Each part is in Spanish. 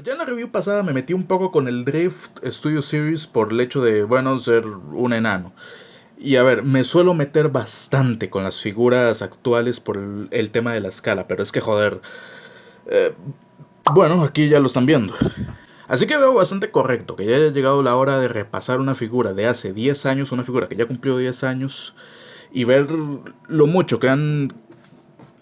ver, ya en la review pasada me metí un poco con el Drift Studio Series por el hecho de, bueno, ser un enano. Y a ver, me suelo meter bastante con las figuras actuales por el tema de la escala, pero es que joder, eh, bueno, aquí ya lo están viendo. Así que veo bastante correcto que ya haya llegado la hora de repasar una figura de hace 10 años, una figura que ya cumplió 10 años, y ver lo mucho que han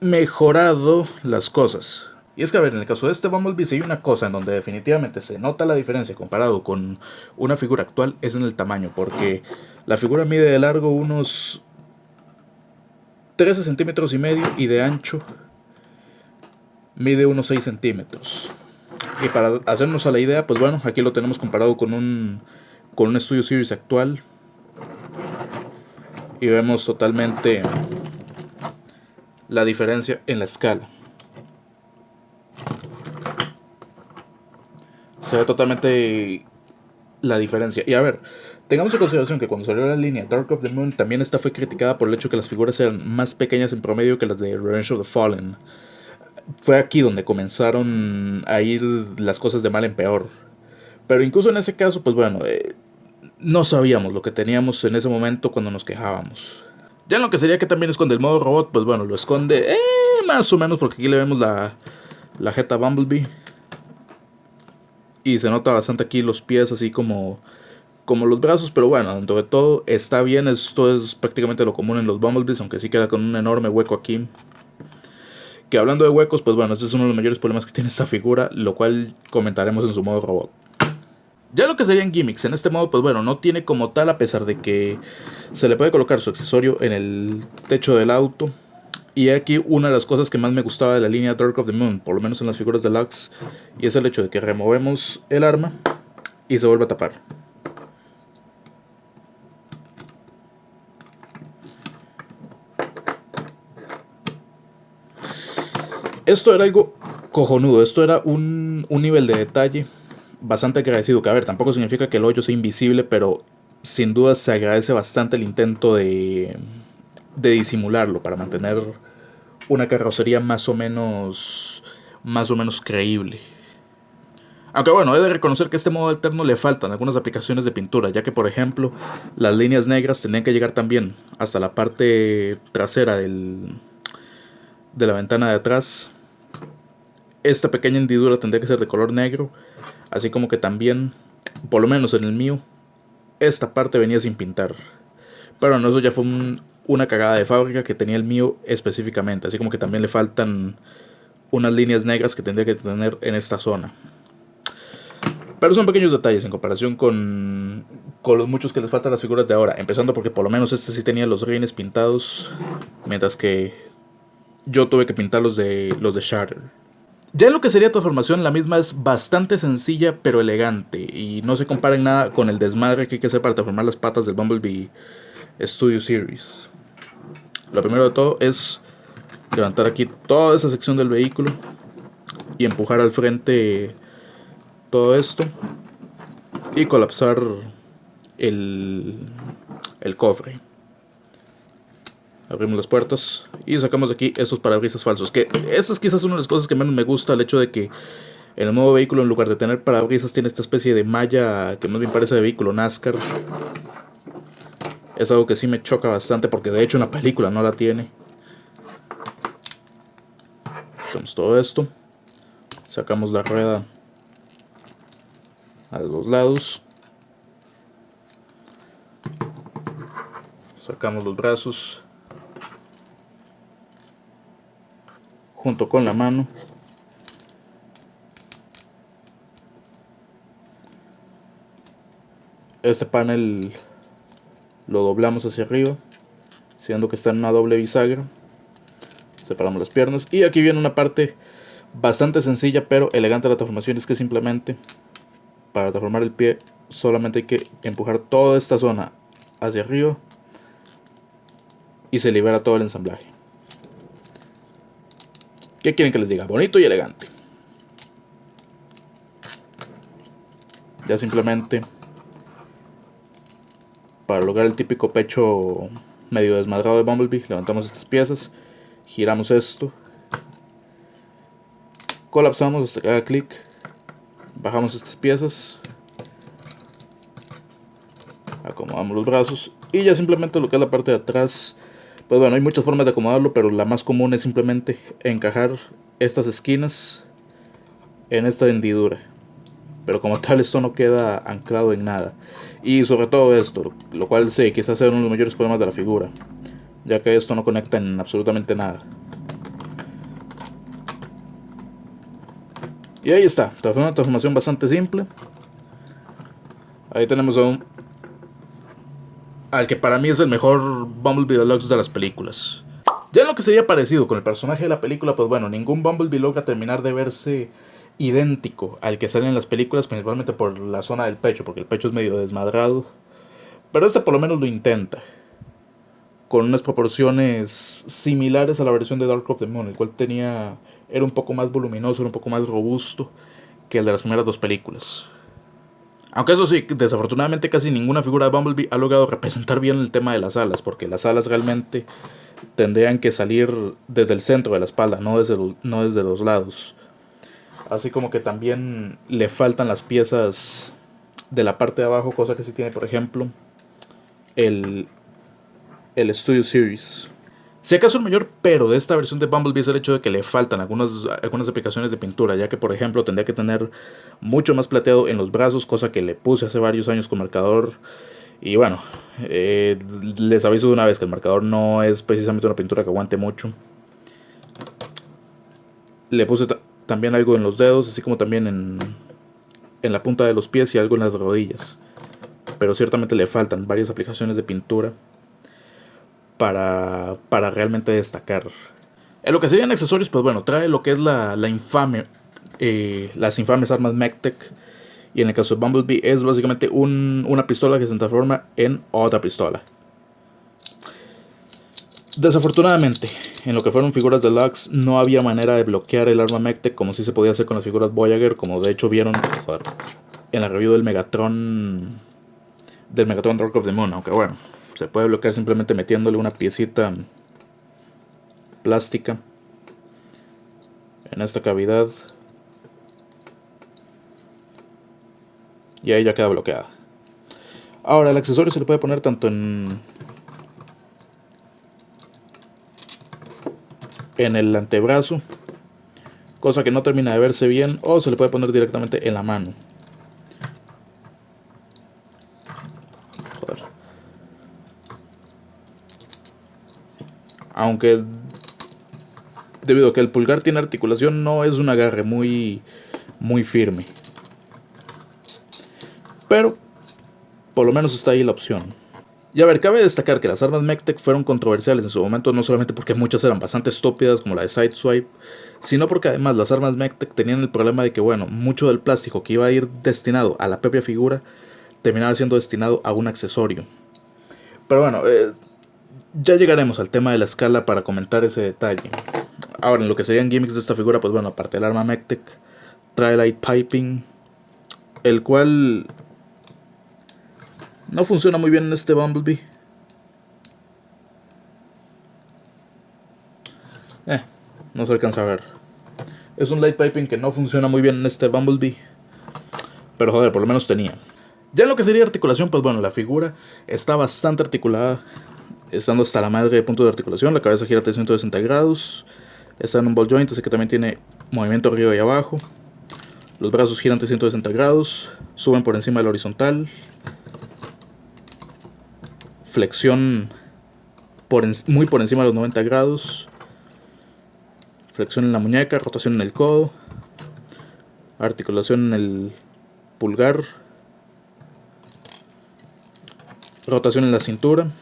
mejorado las cosas. Y es que, a ver, en el caso de este Bumblebee, si hay una cosa en donde definitivamente se nota la diferencia comparado con una figura actual, es en el tamaño, porque la figura mide de largo unos 13 centímetros y medio y de ancho mide unos 6 centímetros. Y para hacernos a la idea, pues bueno, aquí lo tenemos comparado con un Studio Series actual. Y vemos totalmente la diferencia en la escala. Se ve totalmente la diferencia. Y a ver, tengamos en consideración que cuando salió la línea Dark of the Moon, también esta fue criticada por el hecho que las figuras eran más pequeñas en promedio que las de Revenge of the Fallen. Fue aquí donde comenzaron a ir las cosas de mal en peor. Pero incluso en ese caso, pues bueno, no sabíamos lo que teníamos en ese momento cuando nos quejábamos. Ya en lo que sería que también esconde el modo robot, pues bueno, lo esconde más o menos porque aquí le vemos la jeta Bumblebee. Y se nota bastante aquí los pies así como los brazos, pero bueno, dentro de todo está bien. Esto es prácticamente lo común en los Bumblebees, aunque sí queda con un enorme hueco aquí. Que hablando de huecos, pues bueno, este es uno de los mayores problemas que tiene esta figura, lo cual comentaremos en su modo robot. Ya lo que serían gimmicks, en este modo, pues bueno, no tiene como tal, a pesar de que se le puede colocar su accesorio en el techo del auto. Y aquí una de las cosas que más me gustaba de la línea Dark of the Moon, por lo menos en las figuras deluxe, y es el hecho de que removemos el arma y se vuelve a tapar. Esto era algo cojonudo, esto era un nivel de detalle bastante agradecido. Que a ver, tampoco significa que el hoyo sea invisible, pero sin duda se agradece bastante el intento de disimularlo para mantener una carrocería más o menos creíble. Aunque bueno, he de reconocer que a este modo alterno le faltan algunas aplicaciones de pintura, ya que por ejemplo las líneas negras tendrían que llegar también hasta la parte trasera de la ventana de atrás. Esta pequeña hendidura tendría que ser de color negro, así como que también, por lo menos en el mío, esta parte venía sin pintar. Pero no, eso ya fue una cagada de fábrica que tenía el mío específicamente, así como que también le faltan unas líneas negras que tendría que tener en esta zona. Pero son pequeños detalles en comparación con los muchos que les faltan a las figuras de ahora. Empezando porque por lo menos este sí tenía los rines pintados, mientras que yo tuve que pintar los de Shatter. Ya en lo que sería transformación, la misma es bastante sencilla pero elegante y no se compara en nada con el desmadre que hay que hacer para transformar las patas del Bumblebee Studio Series. Lo primero de todo es levantar aquí toda esa sección del vehículo y empujar al frente todo esto y colapsar el, el cofre. Abrimos las puertas y sacamos de aquí estos parabrisas falsos. Que esta es quizás una de las cosas que menos me gusta, el hecho de que en el modo vehículo, en lugar de tener parabrisas, tiene esta especie de malla que más bien parece de vehículo NASCAR. Es algo que sí me choca bastante porque de hecho en la película no la tiene. Sacamos todo esto. Sacamos la rueda a los lados. Sacamos los brazos junto con la mano. Este panel lo doblamos hacia arriba, siendo que está en una doble bisagra. Separamos las piernas y aquí viene una parte bastante sencilla pero elegante de la transformación. Es que simplemente para transformar el pie solamente hay que empujar toda esta zona hacia arriba y se libera todo el ensamblaje. ¿Qué quieren que les diga? Bonito y elegante. Ya simplemente para lograr el típico pecho medio desmadrado de Bumblebee, levantamos estas piezas, giramos esto, colapsamos hasta que haga clic Bajamos estas piezas, acomodamos los brazos y ya simplemente lo que es la parte de atrás, pues bueno, hay muchas formas de acomodarlo, pero la más común es simplemente encajar estas esquinas en esta hendidura. Pero como tal esto no queda anclado en nada. Y sobre todo esto, lo cual sí, quizás sea uno de los mayores problemas de la figura, ya que esto no conecta en absolutamente nada. Y ahí está, una transformación bastante simple. Ahí tenemos al que para mí es el mejor Bumblebee Deluxe de las películas. Ya en lo que sería parecido con el personaje de la película, pues bueno, ningún Bumblebee logra terminar de verse idéntico al que sale en las películas, principalmente por la zona del pecho, porque el pecho es medio desmadrado. Pero este por lo menos lo intenta, con unas proporciones similares a la versión de Dark of the Moon, el cual era un poco más voluminoso, era un poco más robusto que el de las primeras dos películas. Aunque eso sí, desafortunadamente casi ninguna figura de Bumblebee ha logrado representar bien el tema de las alas, porque las alas realmente tendrían que salir desde el centro de la espalda, no desde los lados. Así como que también le faltan las piezas de la parte de abajo, cosa que sí tiene, por ejemplo, el Studio Series. Si acaso el mayor pero de esta versión de Bumblebee es el hecho de que le faltan algunas aplicaciones de pintura, ya que por ejemplo tendría que tener mucho más plateado en los brazos, cosa que le puse hace varios años con marcador. Y bueno, les aviso de una vez que el marcador no es precisamente una pintura que aguante mucho. Le puse también algo en los dedos, así como también en la punta de los pies y algo en las rodillas. Pero ciertamente le faltan varias aplicaciones de pintura para realmente destacar. En lo que serían accesorios, pues bueno, trae lo que es las infames armas Mech-Tech. Y en el caso de Bumblebee es básicamente una pistola que se transforma en otra pistola. Desafortunadamente, en lo que fueron figuras deluxe, no había manera de bloquear el arma Mech-Tech como si se podía hacer con las figuras Voyager, como de hecho vieron en la review del Megatron Dark of the Moon, aunque bueno, se puede bloquear simplemente metiéndole una piecita plástica en esta cavidad y ahí ya queda bloqueada. Ahora el accesorio se le puede poner tanto en el antebrazo, cosa que no termina de verse bien, o se le puede poner directamente en la mano. Joder. Aunque debido a que el pulgar tiene articulación, no es un agarre muy firme. Pero por lo menos está ahí la opción. Y a ver, cabe destacar que las armas Mech-Tech fueron controversiales en su momento, no solamente porque muchas eran bastante estúpidas, como la de Sideswipe, sino porque además las armas Mech-Tech tenían el problema de que, bueno, mucho del plástico que iba a ir destinado a la propia figura terminaba siendo destinado a un accesorio. Pero bueno, ya llegaremos al tema de la escala para comentar ese detalle. Ahora, en lo que serían gimmicks de esta figura, pues bueno, aparte del arma Mech-Tech, trae Light Piping, el cual no funciona muy bien en este Bumblebee. No se alcanza a ver. Es un light piping que no funciona muy bien en este Bumblebee, pero joder, por lo menos tenía. Ya en lo que sería articulación, pues bueno, la figura está bastante articulada, estando hasta la madre de punto de articulación. La cabeza gira 360 grados, está en un ball joint, así que también tiene movimiento arriba y abajo. Los brazos giran 360 grados, suben por encima del horizontal. Flexión muy por encima de los 90 grados. Flexión en la muñeca, rotación en el codo, articulación en el pulgar, rotación en la cintura,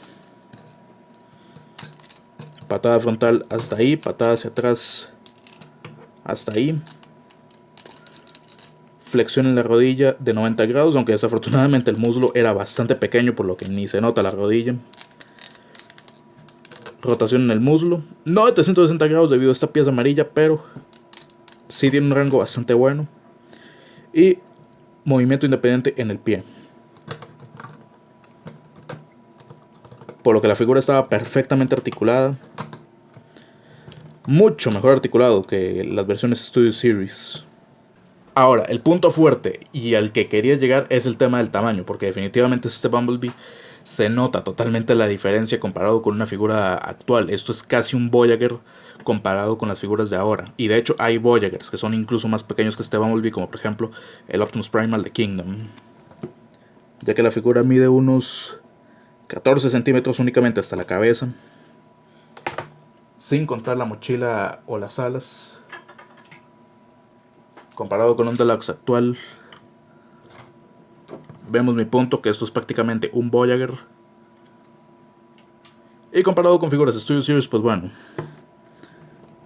patada frontal hasta ahí, patada hacia atrás hasta ahí, flexión en la rodilla de 90 grados, aunque desafortunadamente el muslo era bastante pequeño, por lo que ni se nota la rodilla. Rotación en el muslo, no de 360 grados debido a esta pieza amarilla, pero sí tiene un rango bastante bueno. Y movimiento independiente en el pie, por lo que la figura estaba perfectamente articulada, mucho mejor articulado que las versiones Studio Series. Ahora, el punto fuerte y al que quería llegar es el tema del tamaño, porque definitivamente este Bumblebee se nota totalmente la diferencia comparado con una figura actual. Esto es casi un Voyager comparado con las figuras de ahora. Y de hecho hay Voyagers que son incluso más pequeños que este Bumblebee, como por ejemplo el Optimus Primal de Kingdom, ya que la figura mide unos 14 centímetros únicamente hasta la cabeza, sin contar la mochila o las alas. Comparado con un Deluxe actual, vemos mi punto, que esto es prácticamente un Voyager. Y comparado con figuras de Studio Series, pues bueno,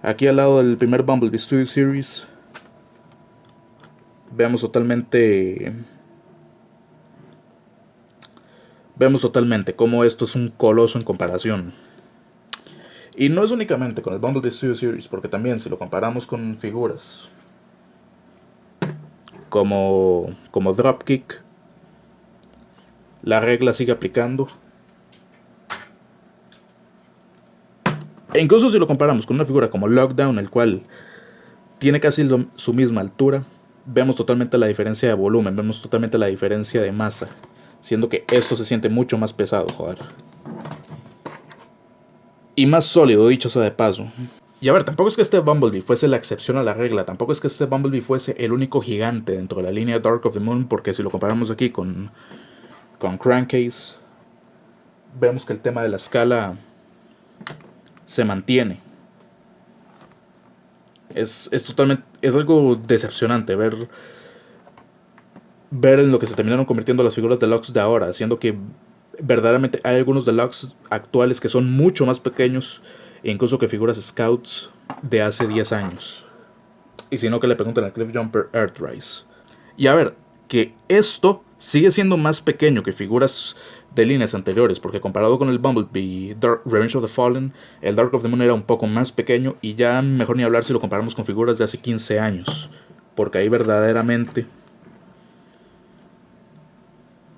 aquí al lado del primer Bumblebee Studio Series vemos totalmente cómo esto es un coloso en comparación. Y no es únicamente con el Bumblebee Studio Series, porque también si lo comparamos con figuras como Dropkick, la regla sigue aplicando. E incluso si lo comparamos con una figura como Lockdown, el cual tiene casi su misma altura, vemos totalmente la diferencia de volumen, vemos totalmente la diferencia de masa, siendo que esto se siente mucho más pesado, joder. Y más sólido, dicho sea de paso. Y a ver, tampoco es que este Bumblebee fuese la excepción a la regla, tampoco es que este Bumblebee fuese el único gigante dentro de la línea Dark of the Moon, porque si lo comparamos aquí con Crankcase, vemos que el tema de la escala se mantiene. Es algo decepcionante ver en lo que se terminaron convirtiendo las figuras deluxe de ahora, haciendo que verdaderamente hay algunos deluxe actuales que son mucho más pequeños, incluso que figuras scouts de hace 10 años. Y si no, que le pregunten al Cliffjumper Earthrise. Y a ver, que esto sigue siendo más pequeño que figuras de líneas anteriores, porque comparado con el Bumblebee Revenge of the Fallen, el Dark of the Moon era un poco más pequeño, y ya mejor ni hablar si lo comparamos con figuras de hace 15 años, porque ahí verdaderamente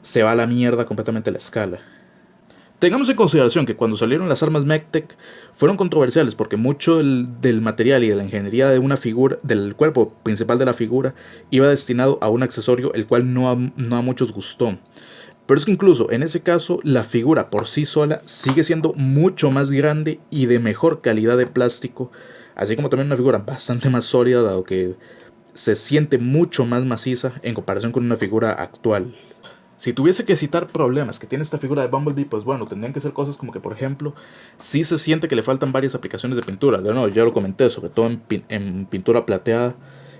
se va a la mierda completamente la escala. Tengamos en consideración que cuando salieron las armas MechTech fueron controversiales porque mucho del material y de la ingeniería de una figura, del cuerpo principal de la figura, iba destinado a un accesorio el cual no a muchos gustó. Pero es que incluso en ese caso la figura por sí sola sigue siendo mucho más grande y de mejor calidad de plástico, así como también una figura bastante más sólida, dado que se siente mucho más maciza en comparación con una figura actual. Si tuviese que citar problemas que tiene esta figura de Bumblebee, pues bueno, tendrían que ser cosas como que, por ejemplo, sí se siente que le faltan varias aplicaciones de pintura. De nuevo, ya lo comenté, sobre todo en pintura plateada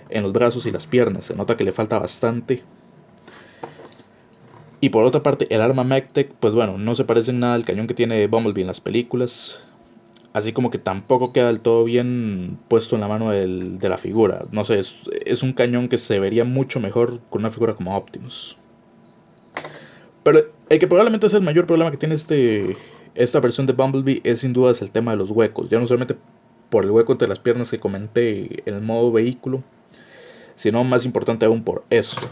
en los brazos y las piernas. Se nota que le falta bastante. Y por otra parte, el arma MechTech, pues bueno, no se parece en nada al cañón que tiene Bumblebee en las películas. Así como que tampoco queda del todo bien puesto en la mano de la figura. No sé, es un cañón que se vería mucho mejor con una figura como Optimus. Pero el que probablemente es el mayor problema que tiene esta versión de Bumblebee es sin duda el tema de los huecos. Ya no solamente por el hueco entre las piernas que comenté en el modo vehículo, sino más importante aún por esto.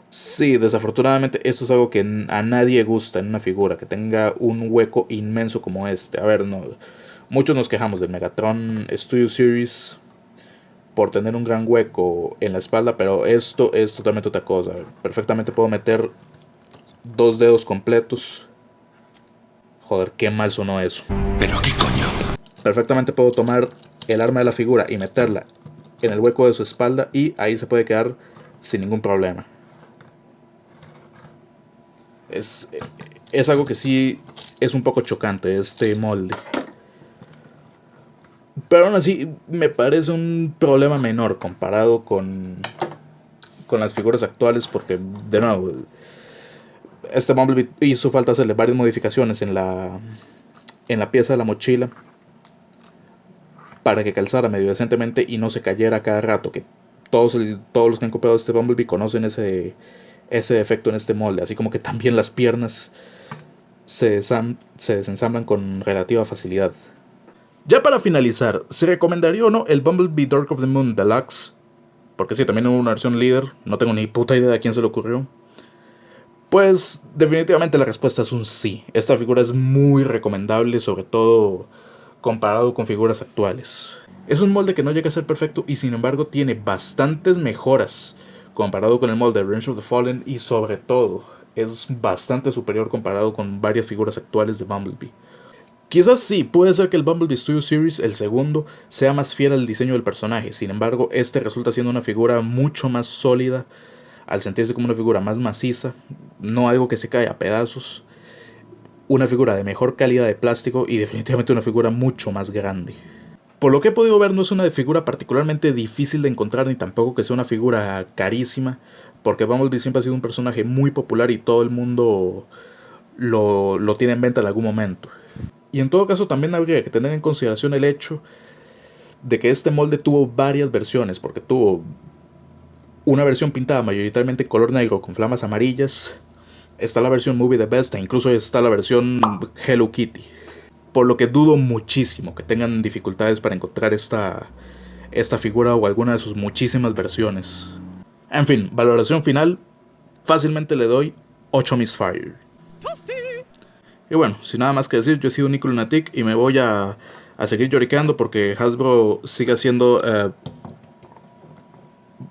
Sí, desafortunadamente esto es algo que a nadie gusta en una figura, que tenga un hueco inmenso como este. A ver, no, muchos nos quejamos del Megatron Studio Series por tener un gran hueco en la espalda, pero esto es totalmente otra cosa. Perfectamente puedo meter 2 dedos completos. Joder, qué mal sonó eso. ¿Pero qué coño? Perfectamente puedo tomar el arma de la figura y meterla en el hueco de su espalda, y ahí se puede quedar sin ningún problema. Es algo que sí es un poco chocante, este molde. Pero aún así me parece un problema menor comparado con las figuras actuales, porque de nuevo, este Bumblebee hizo falta hacerle varias modificaciones en la pieza de la mochila para que calzara medio decentemente y no se cayera cada rato, que todos los que han copiado este Bumblebee conocen ese defecto en este molde, así como que también las piernas se desensamblan con relativa facilidad. Ya para finalizar, ¿se recomendaría o no el Bumblebee Dark of the Moon Deluxe? Porque sí, también hubo una versión líder, no tengo ni puta idea de a quién se le ocurrió. Pues definitivamente la respuesta es un sí. Esta figura es muy recomendable, sobre todo comparado con figuras actuales. Es un molde que no llega a ser perfecto y sin embargo tiene bastantes mejoras comparado con el molde de Revenge of the Fallen, y sobre todo es bastante superior comparado con varias figuras actuales de Bumblebee. Quizás sí, puede ser que el Bumblebee Studio Series, el segundo, sea más fiel al diseño del personaje. Sin embargo, este resulta siendo una figura mucho más sólida, al sentirse como una figura más maciza, no algo que se cae a pedazos, una figura de mejor calidad de plástico y definitivamente una figura mucho más grande. Por lo que he podido ver, no es una figura particularmente difícil de encontrar, ni tampoco que sea una figura carísima, porque Bumblebee siempre ha sido un personaje muy popular y todo el mundo lo tiene en venta en algún momento. Y en todo caso también habría que tener en consideración el hecho de que este molde tuvo varias versiones, porque tuvo una versión pintada mayoritariamente en color negro con flamas amarillas, está la versión Movie the Best e incluso está la versión Hello Kitty. Por lo que dudo muchísimo que tengan dificultades para encontrar esta figura o alguna de sus muchísimas versiones. En fin, valoración final, fácilmente le doy 8 Misfire. Y bueno, sin nada más que decir, yo he sido Nico Lunatic y me voy a seguir lloriqueando porque Hasbro sigue haciendo...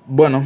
bueno...